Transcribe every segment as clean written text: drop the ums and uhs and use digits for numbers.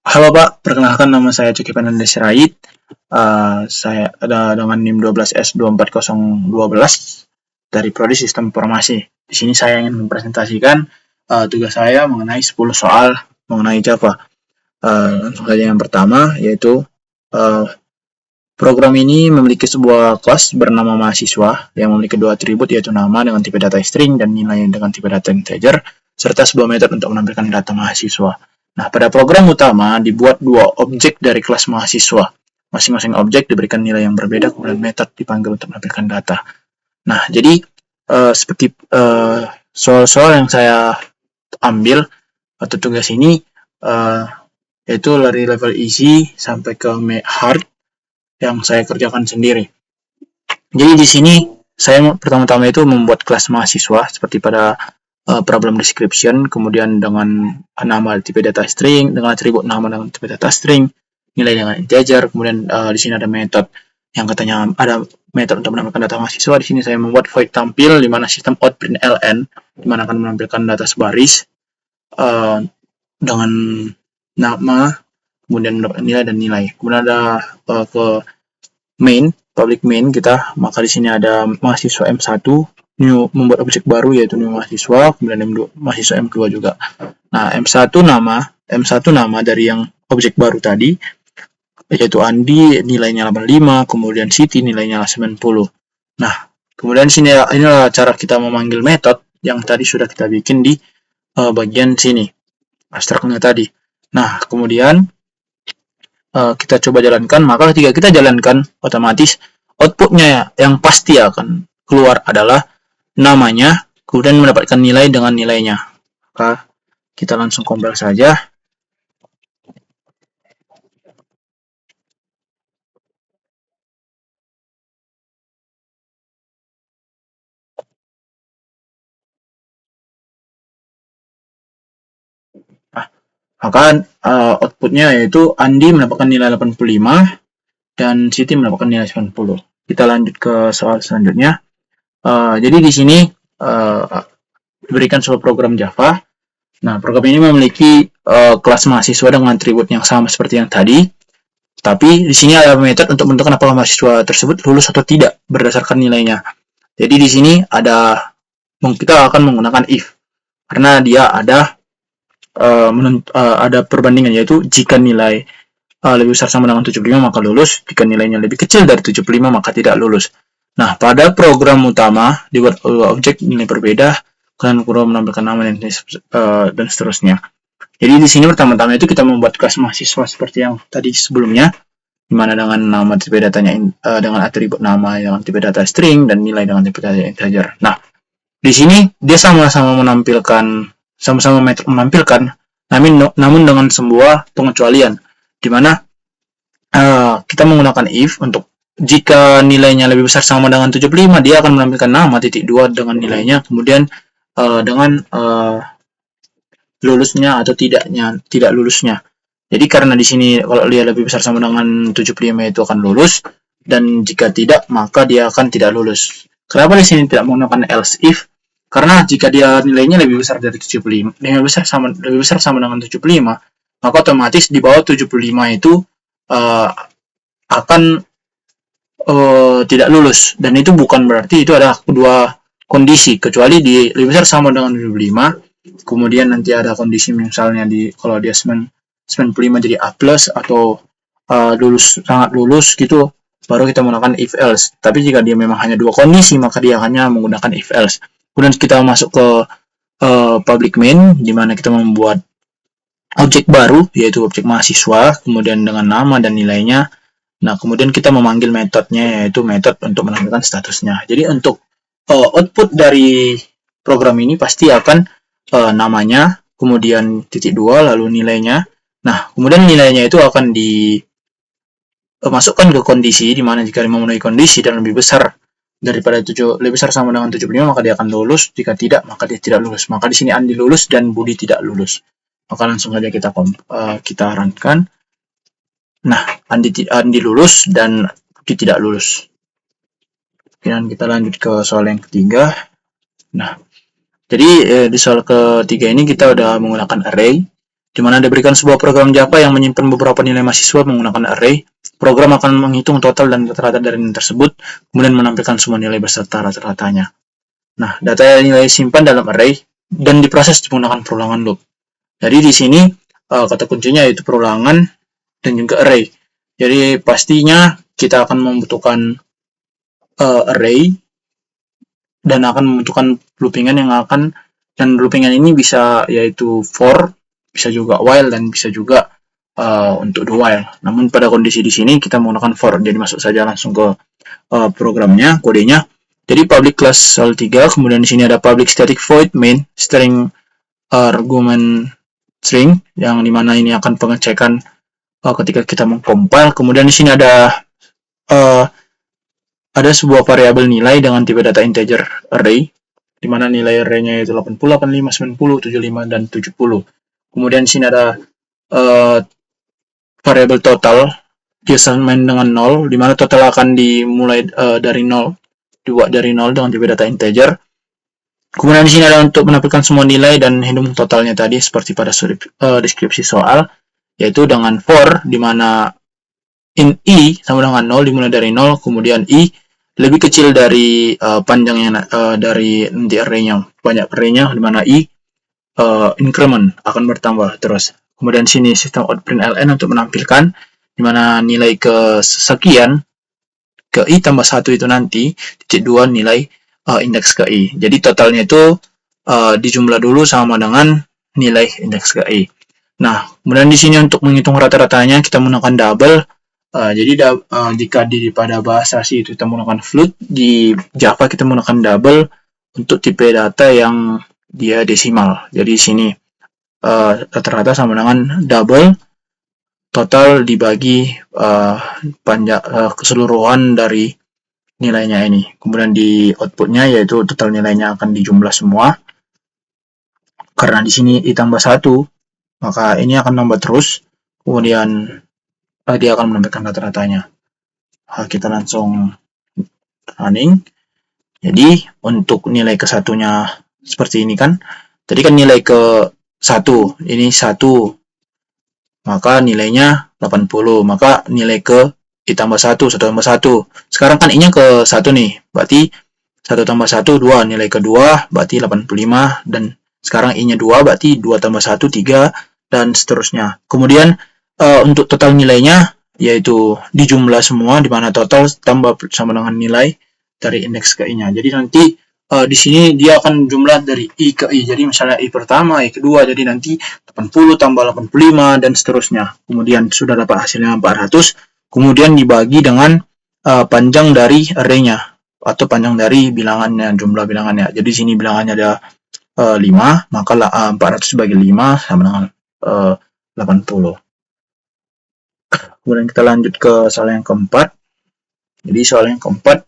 Halo Pak, perkenalkan nama saya Coki Fernandes Sirait. Saya ada dengan NIM 12S24012 dari Prodi Sistem Informasi. Di sini saya ingin mempresentasikan tugas saya mengenai 10 soal mengenai Java. Langsung saja yang pertama, yaitu uh, program ini memiliki sebuah kelas bernama mahasiswa yang memiliki dua atribut, yaitu nama dengan tipe data string dan nilai dengan tipe data integer, serta sebuah metode untuk menampilkan data mahasiswa. Nah, pada program utama dibuat dua objek dari kelas mahasiswa. Masing-masing objek diberikan nilai yang berbeda, kemudian metode dipanggil untuk menampilkan data. Nah, jadi seperti soal-soal yang saya ambil atau tugas ini yaitu dari level easy sampai ke hard yang saya kerjakan sendiri. Jadi di sini saya pertama-tama itu membuat kelas mahasiswa seperti pada problem description, kemudian dengan nama tipe data string, dengan atribut nama dengan tipe data string, nilai dengan integer, kemudian di sini ada metode yang katanya ada metode untuk menampilkan data mahasiswa. Di sini saya membuat void tampil di mana sistem outprintln di mana akan menampilkan data sebaris dengan nama, kemudian nilai dan nilai. Kemudian ada ke main, public main kita, maka di sini ada mahasiswa M1, new membuat objek baru yaitu new mahasiswa, kemudian M2, mahasiswa M2 juga. Nah, M1 nama dari yang objek baru tadi, yaitu Andi nilainya 85, kemudian Siti nilainya 90. Nah, kemudian sini inilah cara kita memanggil metode yang tadi sudah kita bikin di bagian sini, abstraknya tadi. Nah, kemudian kita coba jalankan, maka ketika kita jalankan, otomatis outputnya yang pasti akan keluar adalah namanya, kemudian mendapatkan nilai dengan nilainya. Maka kita langsung compile saja. Nah, maka outputnya yaitu Andi mendapatkan nilai 85 dan Siti mendapatkan nilai 90. Kita lanjut ke soal selanjutnya. Jadi di sini diberikan sebuah program Java. Nah, program ini memiliki kelas mahasiswa dengan atribut yang sama seperti yang tadi. Tapi di sini ada metode untuk menentukan apakah mahasiswa tersebut lulus atau tidak berdasarkan nilainya. Jadi di sini kita akan menggunakan if karena dia ada perbandingan, yaitu jika nilai lebih besar sama dengan 75 maka lulus, jika nilainya lebih kecil dari 75 maka tidak lulus. Nah, pada program utama dibuat objek nilai berbeda, kalian perlu menampilkan nama dan seterusnya. Jadi di sini pertama-tama itu kita membuat kelas mahasiswa seperti yang tadi sebelumnya, di mana dengan nama tipe datanya dengan atribut nama dengan tipe data string dan nilai dengan tipe data integer. Nah, di sini dia sama-sama metode menampilkan, namun dengan sebuah pengecualian, di mana kita menggunakan if untuk jika nilainya lebih besar sama dengan 75, dia akan menampilkan nama titik 2 dengan nilainya, kemudian dengan lulusnya atau tidak lulusnya. Jadi karena di sini kalau dia lebih besar sama dengan 75 itu akan lulus, dan jika tidak maka dia akan tidak lulus. Kenapa di sini tidak menggunakan else if? Karena jika dia nilainya lebih besar dari 75, lebih besar sama dengan 75, maka otomatis di bawah 75 itu akan tidak lulus, dan itu bukan berarti itu ada dua kondisi, kecuali di lebih besar sama dengan 75, kemudian nanti ada kondisi misalnya kalau dia 95 jadi A+ atau sangat lulus gitu, baru kita menggunakan if else. Tapi jika dia memang hanya dua kondisi, maka dia hanya menggunakan if else. Kemudian kita masuk ke public main, di mana kita membuat objek baru, yaitu objek mahasiswa, kemudian dengan nama dan nilainya. Nah, kemudian kita memanggil metodenya, yaitu metode untuk menampilkan statusnya. Jadi untuk output dari program ini pasti akan namanya, kemudian titik 2, lalu nilainya. Nah, kemudian nilainya itu akan dimasukkan ke kondisi, di mana jika memenuhi kondisi dan lebih besar daripada lebih besar sama dengan 75, maka dia akan lulus. Jika tidak, maka dia tidak lulus. Maka di sini Andi lulus dan Budi tidak lulus. Maka langsung saja kita runkan. Nah, Andi lulus dan Budi tidak lulus. Kemudian kita lanjut ke soal yang ketiga. Nah, jadi di soal ketiga ini kita udah menggunakan array. di mana diberikan sebuah program Java yang menyimpan beberapa nilai mahasiswa menggunakan array. Program akan menghitung total dan rata-rata dari nilai tersebut, kemudian menampilkan semua nilai beserta rata-ratanya. Nah, data yang nilai simpan dalam array dan diproses menggunakan perulangan loop. Jadi di sini kata kuncinya yaitu perulangan dan juga array. Jadi pastinya kita akan membutuhkan array dan akan membutuhkan loopingan yang akan, dan loopingan ini bisa yaitu for, bisa juga while, dan bisa juga untuk do while. Namun pada kondisi di sini kita menggunakan for. Jadi masuk saja langsung ke programnya, kodenya. Jadi public class soal 3, kemudian di sini ada public static void main string argument string, yang dimana ini akan pengecekan ketika kita mengcompile. Kemudian di sini ada sebuah variabel nilai dengan tipe data integer array, di mana nilai array-nya yaitu 80, 85, 90, 75, dan 70. Kemudian di sini ada variabel total diasain dengan 0, di mana total akan dimulai dari 0, dibuat dari 0 dengan tipe data integer. Kemudian di sini ada untuk menampilkan semua nilai dan hitung totalnya tadi seperti pada deskripsi soal, yaitu dengan for, di mana in i sama dengan 0 dimulai dari 0, kemudian i lebih kecil dari panjangnya dari nanti array-nya, banyak array-nya, di mana i increment akan bertambah terus. Kemudian sini sistem outprintln untuk menampilkan di mana nilai ke sekian ke i tambah 1 itu nanti titik 2 nilai indeks ke i. Jadi totalnya itu dijumlah dulu sama dengan nilai indeks ke i. Nah, kemudian di sini untuk menghitung rata-ratanya kita menggunakan double. Jadi jika pada bahasa C itu kita menggunakan float, di Java kita menggunakan double untuk tipe data yang dia desimal. Jadi di sini rata-rata sama dengan double total dibagi keseluruhan dari nilainya ini. Kemudian di outputnya yaitu total nilainya akan dijumlah semua. Karena di sini i tambah 1, maka ini akan nambah terus. Kemudian dia akan menampilkan rata-ratanya. Kita langsung running. Jadi untuk nilai ke satunya seperti ini kan. Tadi kan nilai ke 1, ini 1. Maka nilainya 80. Maka nilai ke i tambah 1, 1 tambah 1. Sekarang kan i-nya ke 1 nih. Berarti 1 tambah 1, 2. Nilai ke 2, berarti 85. Dan sekarang i-nya 2, berarti 2 tambah 1, 3. Dan seterusnya. Kemudian untuk total nilainya, yaitu dijumlah semua, di mana total tambah sama dengan nilai dari indeks ke i-nya. Jadi nanti di sini dia akan jumlah dari i ke i. Jadi misalnya i pertama, i kedua, jadi nanti 80 tambah 85 dan seterusnya. Kemudian sudah dapat hasilnya 400. Kemudian dibagi dengan panjang dari array-nya atau panjang dari bilangannya, jumlah bilangannya. Jadi di sini bilangannya ada 5, maka 400 bagi 5 sama dengan 80. Kemudian kita lanjut ke soal yang keempat. Jadi soal yang keempat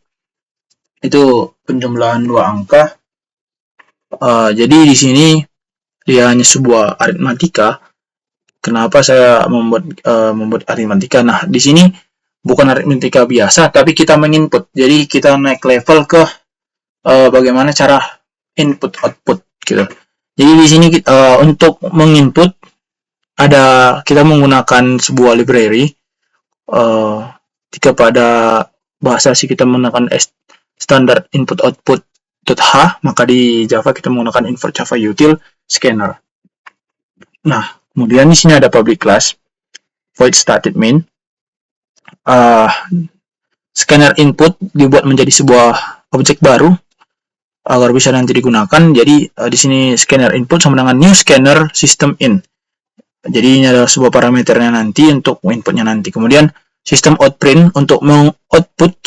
itu penjumlahan 2 angka. Jadi di sini dia hanya sebuah aritmatika. Kenapa saya membuat aritmatika? Nah, di sini bukan aritmatika biasa, tapi kita menginput. Jadi kita naik level ke bagaimana cara input output gitu. Jadi di sini untuk menginput kita menggunakan sebuah library. Jika pada bahasa C kita menggunakan standar input output .h, maka di Java kita menggunakan invert Java util scanner. Nah, kemudian di sini ada public class void started main. Scanner input dibuat menjadi sebuah objek baru agar bisa nanti digunakan. Jadi di sini scanner input sama dengan new scanner system in. Jadi ini adalah sebuah parameternya nanti untuk inputnya nanti. Kemudian sistem outprint untuk mengoutput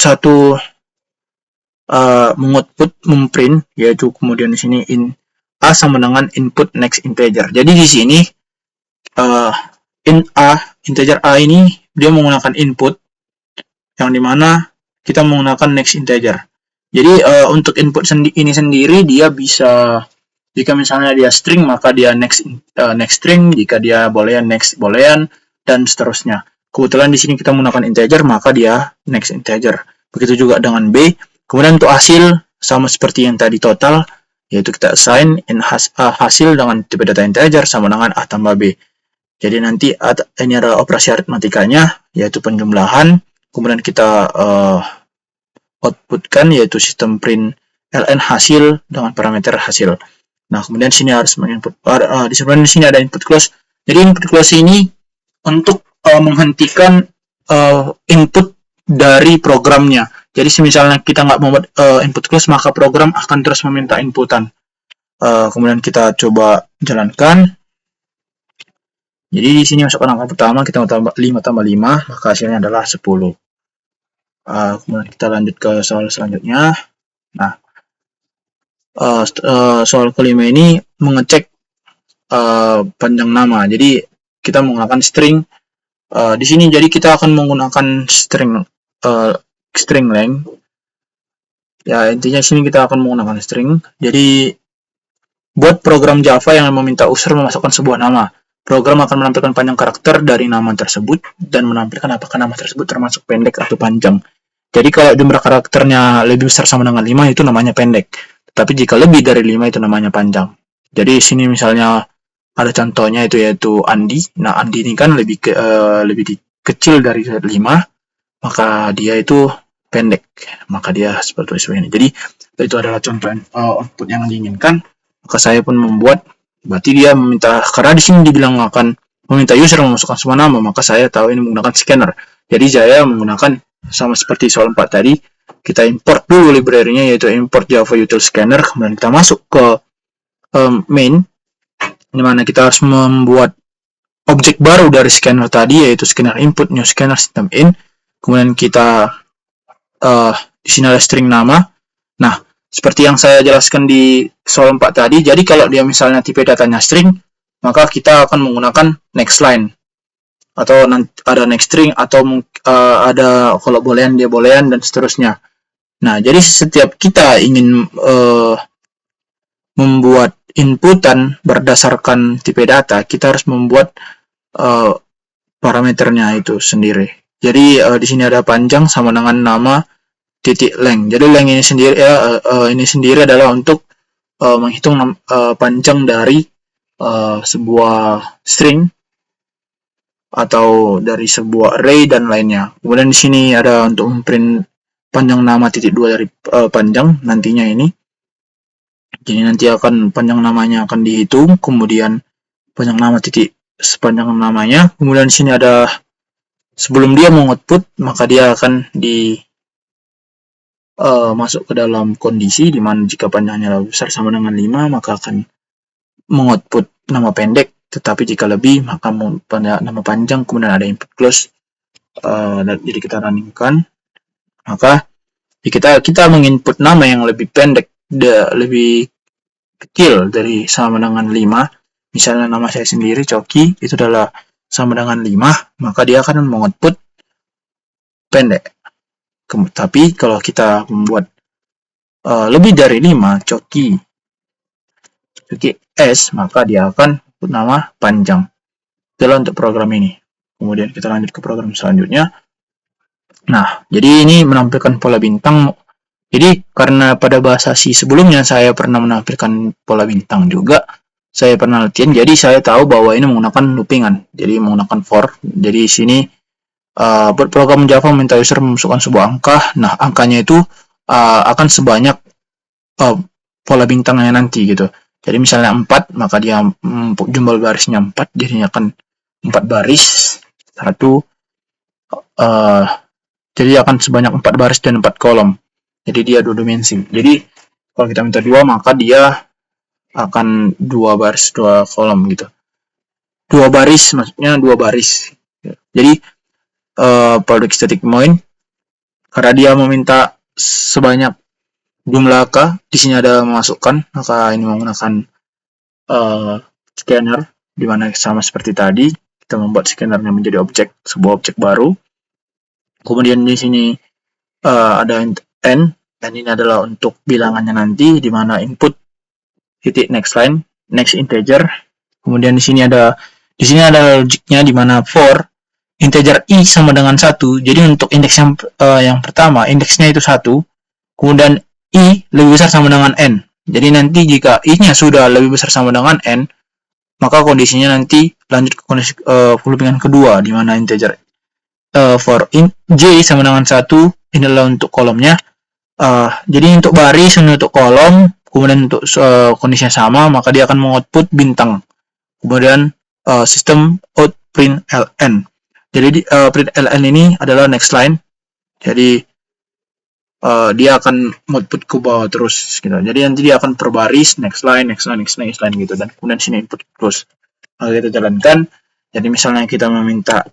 memprint, yaitu kemudian di sini in a sama dengan input next integer. Jadi di sini integer a ini dia menggunakan input yang dimana kita menggunakan next integer. Jadi untuk input ini sendiri dia bisa, jika misalnya dia string maka dia next string, jika dia boolean next boolean, dan seterusnya. Kebetulan di sini kita menggunakan integer maka dia next integer. Begitu juga dengan b. Kemudian untuk hasil sama seperti yang tadi total, yaitu kita assign hasil dengan tipe data integer sama dengan a tambah b. Jadi nanti ini ada operasi aritmatikanya, yaitu penjumlahan, kemudian kita outputkan yaitu sistem print ln hasil dengan parameter hasil. Nah, kemudian sini harus menginput di sini ada input close. Jadi input close ini untuk menghentikan input dari programnya. Jadi misalnya kita nggak membuat input close, maka program akan terus meminta inputan. Kemudian kita coba jalankan. Jadi di sini masukkan angka pertama, kita mau tambah 5 tambah 5, maka hasilnya adalah 10. Kemudian kita lanjut ke soal selanjutnya. Nah, soal kelima ini mengecek panjang nama. Jadi kita menggunakan string. Di sini jadi kita akan menggunakan string length. Ya, intinya sini kita akan menggunakan string. Jadi buat program Java yang meminta user memasukkan sebuah nama. Program akan menampilkan panjang karakter dari nama tersebut dan menampilkan apakah nama tersebut termasuk pendek atau panjang. Jadi kalau jumlah karakternya lebih besar sama dengan 5 itu namanya pendek. Tapi jika lebih dari 5 itu namanya panjang. Jadi sini misalnya ada contohnya itu yaitu Andi. Nah, Andi ini kan lebih kecil dari 5, maka dia itu pendek. Maka dia seperti ini. Jadi itu adalah contoh output yang diinginkan. Maka saya pun membuat. Berarti dia meminta, karena di sini dibilang akan meminta user memasukkan semua nama, maka saya tahu ini menggunakan scanner. Jadi saya menggunakan sama seperti soal 4 tadi, kita import dulu library-nya yaitu import Java Util Scanner, kemudian kita masuk ke main, di mana kita harus membuat objek baru dari scanner tadi yaitu scanner input new scanner system in. Kemudian kita di sini ada string nama. Nah, seperti yang saya jelaskan di soal 4 tadi, jadi kalau dia misalnya tipe datanya string, maka kita akan menggunakan next line. Atau nanti ada next string, atau ada kalau boolean dia boolean, dan seterusnya. Nah, jadi setiap kita ingin membuat inputan berdasarkan tipe data, kita harus membuat parameternya itu sendiri. Jadi di sini ada panjang sama dengan nama titik length. Jadi length ini sendiri adalah untuk menghitung panjang dari sebuah string atau dari sebuah array dan lainnya. Kemudian di sini ada untuk memprint panjang nama titik 2 dari panjang nantinya ini. Jadi nanti akan panjang namanya akan dihitung, kemudian panjang nama titik sepanjang namanya. Kemudian di sini ada sebelum dia mengoutput, maka dia akan masuk ke dalam kondisi di mana jika panjangnya lebih besar sama dengan 5, maka akan mengoutput nama pendek, tetapi jika lebih maka nama panjang, kemudian ada input close. Jadi kita runningkan, maka kita menginput nama yang lebih pendek, lebih kecil dari sama dengan 5. Misalnya nama saya sendiri Coki itu adalah sama dengan 5, maka dia akan mengoutput pendek. Tapi kalau kita membuat lebih dari 5, Coki S, maka dia akan nama panjang. Itulah untuk program ini. Kemudian kita lanjut ke program selanjutnya. Nah, jadi ini menampilkan pola bintang. Jadi karena pada bahasa C sebelumnya saya pernah menampilkan pola bintang juga, saya pernah latihan, jadi saya tahu bahwa ini menggunakan loopingan, jadi menggunakan for. Jadi di sini buat program Java meminta user memasukkan sebuah angka. Nah, angkanya itu akan sebanyak pola bintangnya nanti gitu. Jadi misalnya 4, maka dia jumlah barisnya 4, jadinya akan 4 baris, jadi akan sebanyak 4 baris dan 4 kolom. Jadi dia 2 dimensi. Jadi kalau kita minta 2, maka dia akan 2 baris 2 kolom gitu. 2 baris maksudnya 2 baris. Jadi produk static void, karena dia meminta sebanyak jumlah angka, di sini ada memasukkan, maka ini menggunakan scanner, di mana sama seperti tadi kita membuat scannernya menjadi sebuah objek baru. Kemudian di sini ada n, dan ini adalah untuk bilangannya nanti, di mana input titik next line, next integer. Kemudian di sini ada logiknya, di mana for integer i sama dengan 1. Jadi untuk indeks yang pertama, indeksnya itu 1. Kemudian i lebih besar sama dengan n. Jadi nanti jika i-nya sudah lebih besar sama dengan n, maka kondisinya nanti lanjut ke kondisi looping kedua, di mana integer for j sama dengan 1, ini adalah untuk kolomnya. Jadi untuk baris, untuk kolom, kemudian untuk kondisinya sama, maka dia akan mengoutput bintang. Kemudian sistem out print ln. Jadi print ln ini adalah next line. Jadi dia akan output ke bawah terus gitu. Jadi nanti dia akan per baris, next line gitu, dan kemudian sini input close. Maka kita jalankan. Jadi misalnya kita meminta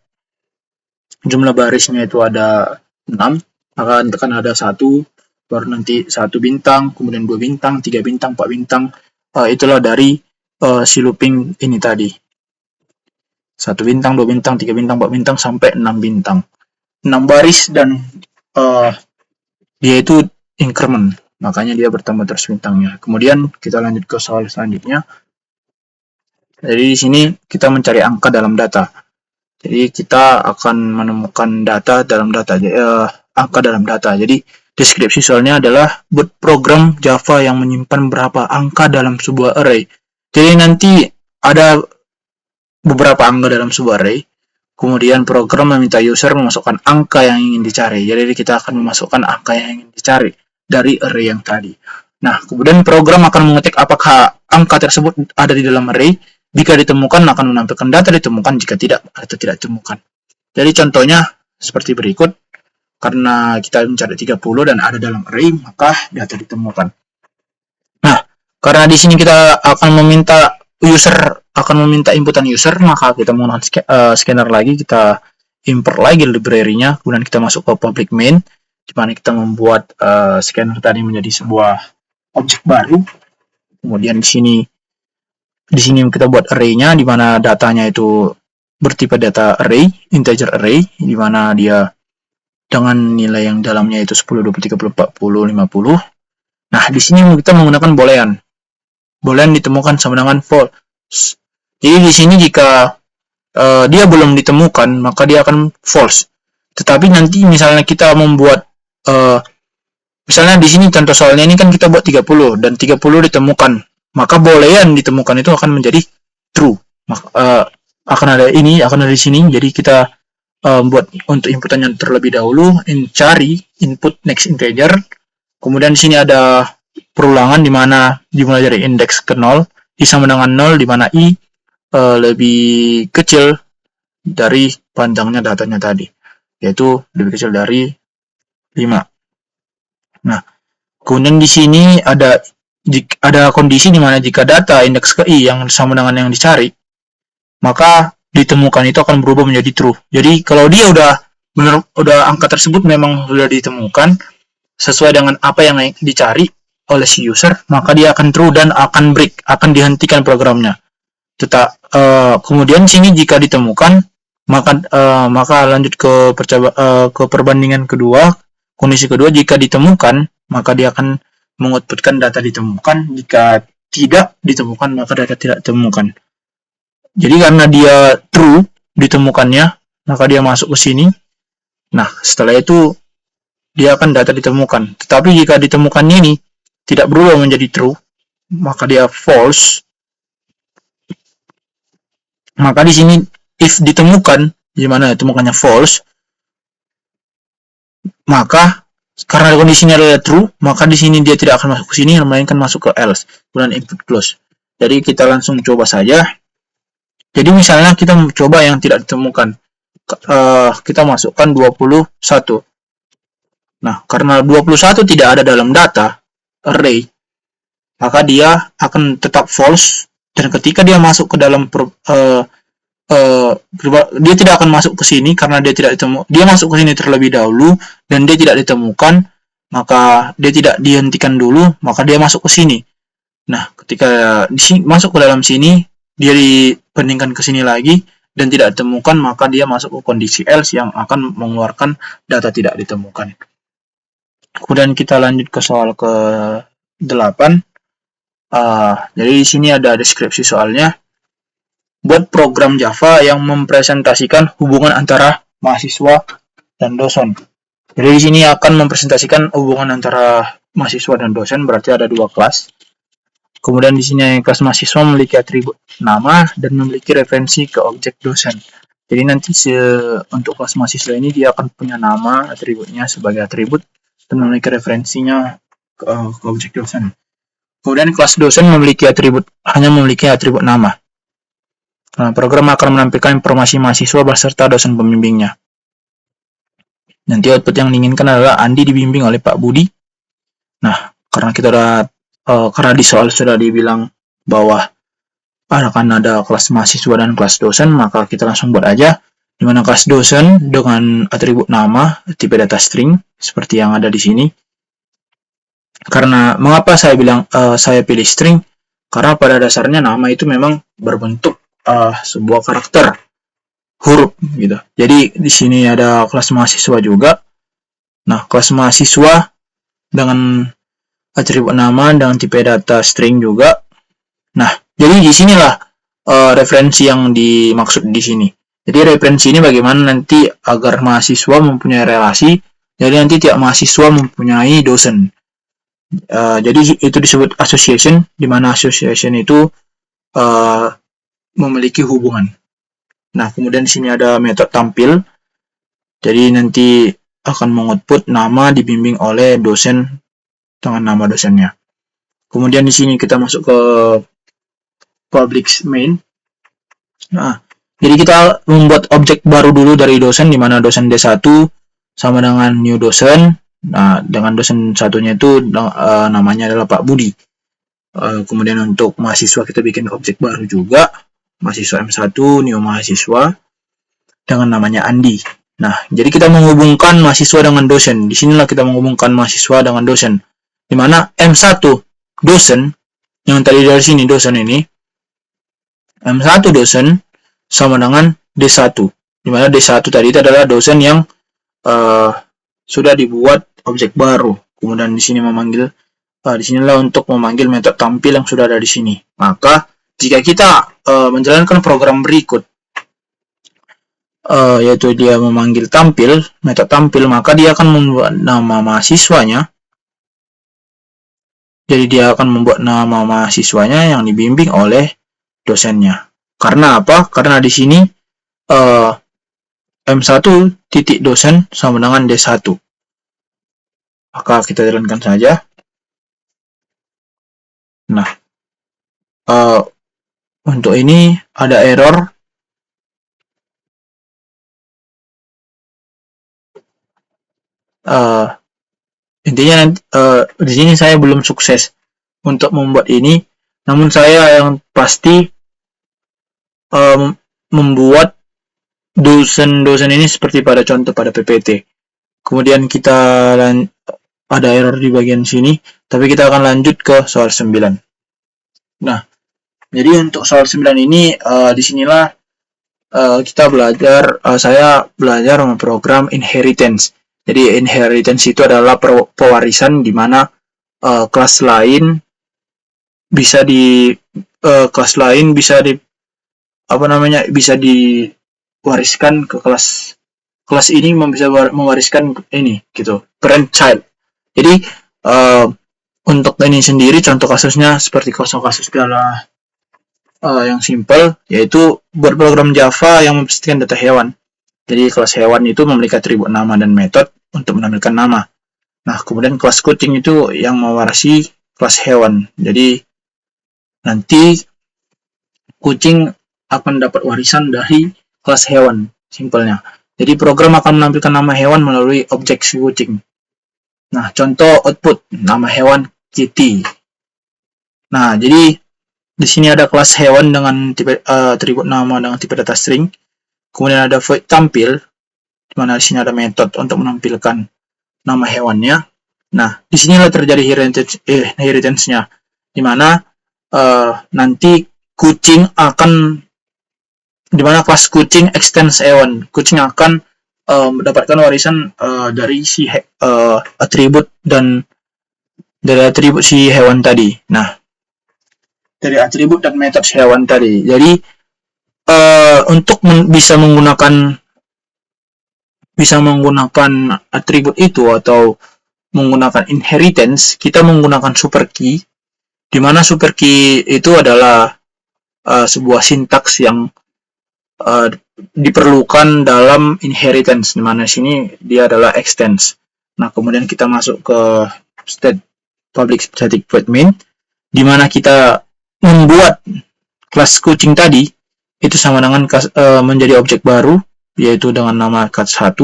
jumlah barisnya itu ada 6, maka akan ada 1, baru nanti 1 bintang, kemudian 2 bintang, 3 bintang, 4 bintang. Itulah dari si looping ini tadi. 1 bintang, 2 bintang, 3 bintang, 4 bintang, sampai 6 bintang. 6 baris, dan dia itu increment, makanya dia bertambah terus bintangnya. Kemudian kita lanjut ke soal selanjutnya. Jadi di sini kita mencari angka dalam data. Jadi kita akan menemukan data dalam data, angka dalam data. Jadi deskripsi soalnya adalah buat program Java yang menyimpan berapa angka dalam sebuah array. Jadi nanti ada beberapa angka dalam sebuah array. Kemudian program meminta user memasukkan angka yang ingin dicari. Jadi kita akan memasukkan angka yang ingin dicari dari array yang tadi. Nah, kemudian program akan mengetik apakah angka tersebut ada di dalam array. Jika ditemukan, akan menampilkan data ditemukan. Jika tidak, atau tidak ditemukan. Jadi contohnya seperti berikut. Karena kita mencari 30 dan ada dalam array, maka data ditemukan. Nah, karena di sini kita akan meminta inputan user, maka kita menggunakan scanner lagi, kita import lagi library-nya, kemudian kita masuk ke public main, di mana kita membuat scanner tadi menjadi sebuah objek baru. Kemudian di sini kita buat array-nya, di mana datanya itu bertipe data array, integer array, di mana dia dengan nilai yang dalamnya itu 10, 20, 30, 40, 50. Nah, di sini kita menggunakan boolean. Boolean ditemukan sama dengan false. Jadi di sini jika dia belum ditemukan, maka dia akan false. Tetapi nanti misalnya kita membuat misalnya di sini contoh soalnya ini kan kita buat 30 dan 30 ditemukan, maka boolean ditemukan itu akan menjadi true. Maka akan ada di sini. Jadi kita buat untuk inputannya terlebih dahulu, cari input next integer. Kemudian di sini ada perulangan di mana dimulai dari indeks ke 0, i sama dengan 0, di mana i lebih kecil dari panjangnya datanya tadi, yaitu lebih kecil dari 5. Nah, kemudian di sini ada kondisi di mana jika data indeks ke i yang sama dengan yang dicari, maka ditemukan itu akan berubah menjadi true. Jadi kalau dia udah angka tersebut memang sudah ditemukan sesuai dengan apa yang dicari oleh si user, maka dia akan true dan akan break, akan dihentikan programnya. Kemudian sini jika ditemukan, maka lanjut ke perbandingan kedua. Kondisi kedua, jika ditemukan, maka dia akan mengoutputkan data ditemukan. Jika tidak ditemukan, maka data tidak ditemukan. Jadi karena dia true ditemukannya, maka dia masuk ke sini. Nah, setelah itu dia akan data ditemukan. Tetapi jika ditemukannya ini tidak berubah menjadi true, maka dia false. Maka di sini if ditemukan, di mana ditemukannya false, maka karena kondisinya adalah true, maka di sini dia tidak akan masuk ke sini, melainkan masuk ke else, kemudian input close. Jadi kita langsung coba saja. Jadi misalnya kita coba yang tidak ditemukan, kita masukkan 21. Nah, karena 21 tidak ada dalam data array, maka dia akan tetap false. Dan ketika dia masuk ke dalam dia tidak akan masuk ke sini karena dia tidak ditemukan. Dia masuk ke sini terlebih dahulu dan dia tidak ditemukan, maka dia tidak dihentikan dulu, maka dia masuk ke sini. Nah, ketika masuk ke dalam sini, dia dibandingkan ke sini lagi dan tidak ditemukan, maka dia masuk ke kondisi else yang akan mengeluarkan data tidak ditemukan. Kemudian kita lanjut ke soal ke-8. Jadi di sini ada deskripsi soalnya. Buat program Java yang mempresentasikan hubungan antara mahasiswa dan dosen. Jadi di sini akan mempresentasikan hubungan antara mahasiswa dan dosen, berarti ada dua kelas. Kemudian di sini kelas mahasiswa memiliki atribut nama dan memiliki referensi ke objek dosen. Jadi nanti untuk kelas mahasiswa ini dia akan punya nama atributnya sebagai atribut dan memiliki referensinya ke objek dosen. Kemudian kelas dosen hanya memiliki atribut nama. Nah, program akan menampilkan informasi mahasiswa beserta dosen pembimbingnya. Nanti output yang diinginkan adalah Andi dibimbing oleh Pak Budi. Nah, karena di soal sudah dibilang bahwa akan ada kelas mahasiswa dan kelas dosen, maka kita langsung buat aja di mana kelas dosen dengan atribut nama tipe data string seperti yang ada di sini. Karena mengapa saya pilih string? Karena pada dasarnya nama itu memang berbentuk sebuah karakter huruf gitu. Jadi di sini ada kelas mahasiswa juga. Nah, kelas mahasiswa dengan atribut nama dengan tipe data string juga. Nah, jadi di sinilah referensi yang dimaksud di sini. Jadi referensi ini bagaimana nanti agar mahasiswa mempunyai relasi. Jadi nanti tiap mahasiswa mempunyai dosen. Jadi itu disebut association, di mana association itu memiliki hubungan. Nah, kemudian di sini ada metode tampil. Jadi nanti akan mengoutput nama dibimbing oleh dosen dengan nama dosennya. Kemudian di sini kita masuk ke public main. Nah, jadi kita membuat objek baru dulu dari dosen, di mana dosen D1 sama dengan new dosen. Nah, dengan dosen satunya itu namanya adalah Pak Budi. Kemudian untuk mahasiswa kita bikin objek baru juga. Mahasiswa M1, new mahasiswa dengan namanya Andi. Nah, jadi kita menghubungkan mahasiswa dengan dosen. Di sinilah kita menghubungkan mahasiswa dengan dosen. Di mana M1 dosen, yang tadi dari sini dosen ini, M1 dosen sama dengan D1. Di mana D1 tadi itu adalah dosen yang sudah dibuat objek baru. Kemudian di sini di sinilah untuk memanggil metode tampil yang sudah ada di sini. Maka jika kita menjalankan program berikut, yaitu dia memanggil metode tampil, maka dia akan membuat nama mahasiswanya. Jadi dia akan membuat nama mahasiswanya yang dibimbing oleh dosennya. Karena apa? Karena di sini M1 titik dosen sama dengan D1. Maka kita jalankan saja. Nah, untuk ini ada error. Intinya di sini saya belum sukses untuk membuat ini, namun saya yang pasti membuat dosen-dosen ini seperti pada contoh pada PPT. Kemudian kita ada error di bagian sini, tapi kita akan lanjut ke soal 9. Nah, jadi untuk soal 9 ini disinilah saya belajar memprogram inheritance. Jadi inheritance itu adalah pewarisan di mana kelas lain bisa diwariskan ke kelas ini, bisa mewariskan ini gitu, parent child. Jadi untuk ini sendiri contoh kasusnya seperti kasus adalah yang simple, yaitu buat program Java yang mempastikan data hewan. Jadi kelas hewan itu memiliki atribut nama dan metode untuk menampilkan nama. Nah, kemudian kelas kucing itu yang mewarisi kelas hewan. Jadi nanti kucing akan dapat warisan dari kelas hewan, simpelnya. Jadi program akan menampilkan nama hewan melalui objek si kucing. Nah, contoh output nama hewan Kitty. Nah, jadi di sini ada kelas hewan dengan tipe atribut nama dengan tipe data string. Kemudian ada void tampil, di mana di sini ada metode untuk menampilkan nama hewannya. Nah, di sinilah terjadi inheritance-nya, di mana nanti kucing akan, di mana kelas kucing extends hewan, kucing akan mendapatkan warisan dari si atribut si hewan tadi. Nah, dari atribut dan metode si hewan tadi. Jadi untuk bisa menggunakan atribut itu atau menggunakan inheritance, kita menggunakan super key, Dimana super key itu adalah sebuah sintaks yang diperlukan dalam inheritance, dimana sini dia adalah extends. Nah, kemudian kita masuk ke state public static void main, dimana kita membuat kelas kucing tadi itu sama dengan menjadi objek baru, yaitu dengan nama cat1.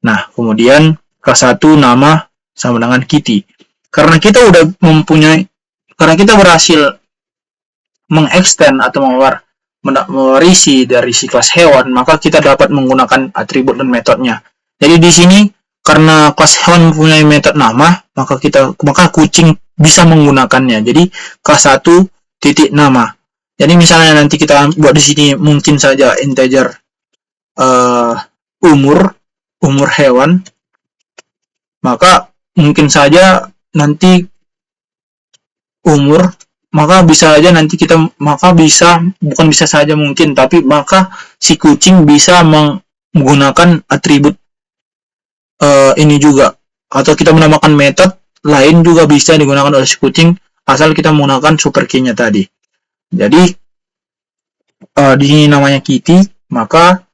Nah, kemudian kelas 1 nama sama dengan kitty. Karena kita berhasil mengextend atau mewarisi dari si kelas hewan, maka kita dapat menggunakan atribut dan metodenya. Jadi di sini karena kelas hewan mempunyai metode nama, maka kucing bisa menggunakannya. Jadi kelas 1 titik nama. Jadi misalnya nanti kita buat di sini mungkin saja integer umur hewan, maka mungkin saja nanti umur, maka bisa saja nanti bukan bisa saja mungkin, tapi maka si kucing bisa menggunakan atribut ini juga, atau kita menambahkan metode lain juga bisa digunakan oleh si kucing asal kita menggunakan super key-nya tadi. Jadi di sini namanya kitty, maka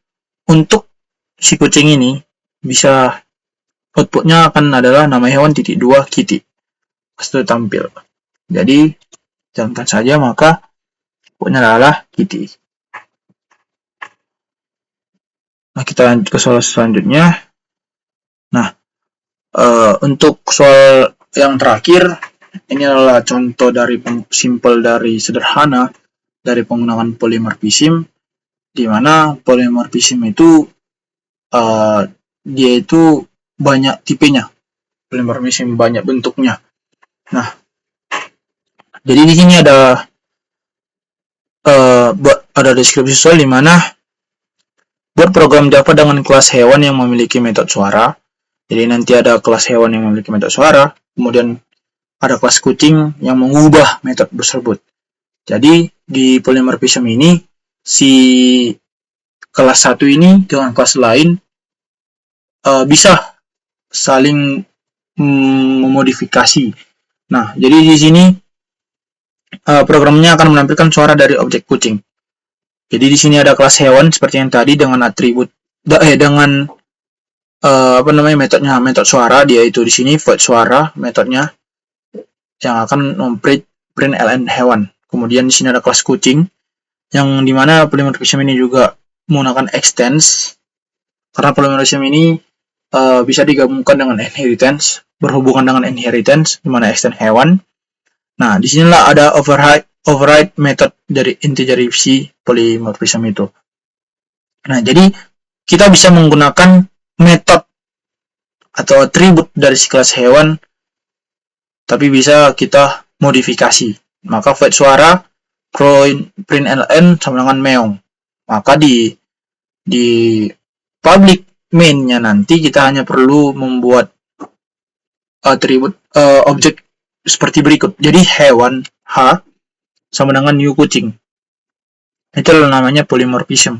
untuk si kucing ini bisa outputnya akan adalah nama hewan titik 2 kitty. Itu tampil. Jadi camkan saja, maka outputnya adalah kitty. Nah, kita lanjut ke soal selanjutnya. Nah, untuk soal yang terakhir, ini adalah contoh dari sederhana dari penggunaan polymorphism, di mana polymorphism itu dia itu banyak tipenya, polymorphism banyak bentuknya. Nah, jadi di sini ada deskripsi soal di mana buat program Java dengan kelas hewan yang memiliki metode suara. Jadi nanti ada kelas hewan yang memiliki metode suara, kemudian ada kelas kucing yang mengubah metode tersebut. Jadi di polymorphism ini si kelas 1 ini dengan kelas lain bisa saling memodifikasi. Nah, jadi di sini programnya akan menampilkan suara dari objek kucing. Jadi di sini ada kelas hewan seperti yang tadi dengan atribut dengan metode suara, dia itu di sini void suara metodenya yang akan print ln hewan. Kemudian di sini ada kelas kucing yang dimana polymorphism ini juga menggunakan extends, karena polymorphism ini bisa digabungkan dengan inheritance, berhubungan dengan inheritance, dimana extend hewan. Nah, disinilah ada override method dari integer si polymorphism itu. Nah, jadi kita bisa menggunakan metode atau atribut dari si kelas hewan, tapi bisa kita modifikasi. Maka void suara print ln sama dengan meong. Maka di public main-nya nanti kita hanya perlu membuat atribut objek seperti berikut. Jadi hewan H sama dengan new kucing. Itu namanya polymorphism.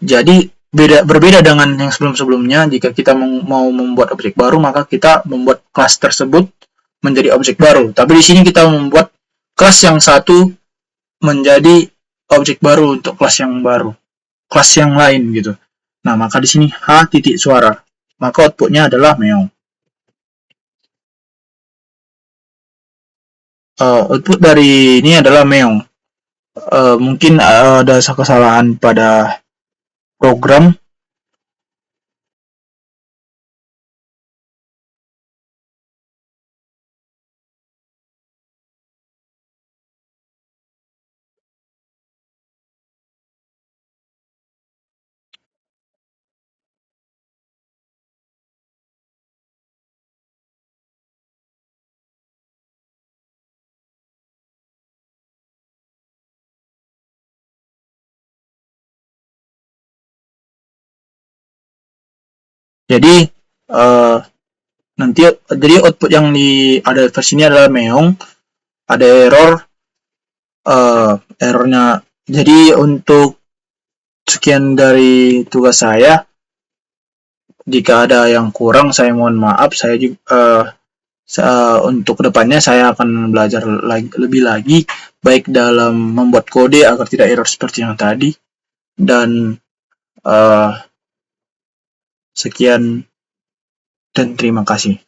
Jadi berbeda dengan yang sebelum-sebelumnya. Jika kita mau membuat objek baru, maka kita membuat kelas tersebut menjadi objek baru. Tapi di sini kita membuat kelas yang satu menjadi objek baru untuk kelas yang baru, kelas yang lain gitu. Nah, maka di sini H titik suara, maka outputnya adalah meong. Output dari ini adalah meong. Mungkin ada kesalahan pada program. Jadi nanti jadi output yang ada versi ini adalah meong. Ada errornya. Jadi untuk sekian dari tugas saya. Jika ada yang kurang, saya mohon maaf. Saya juga Untuk kedepannya saya akan belajar lebih lagi, baik dalam membuat kode agar tidak error seperti yang tadi. Dan sekian dan terima kasih.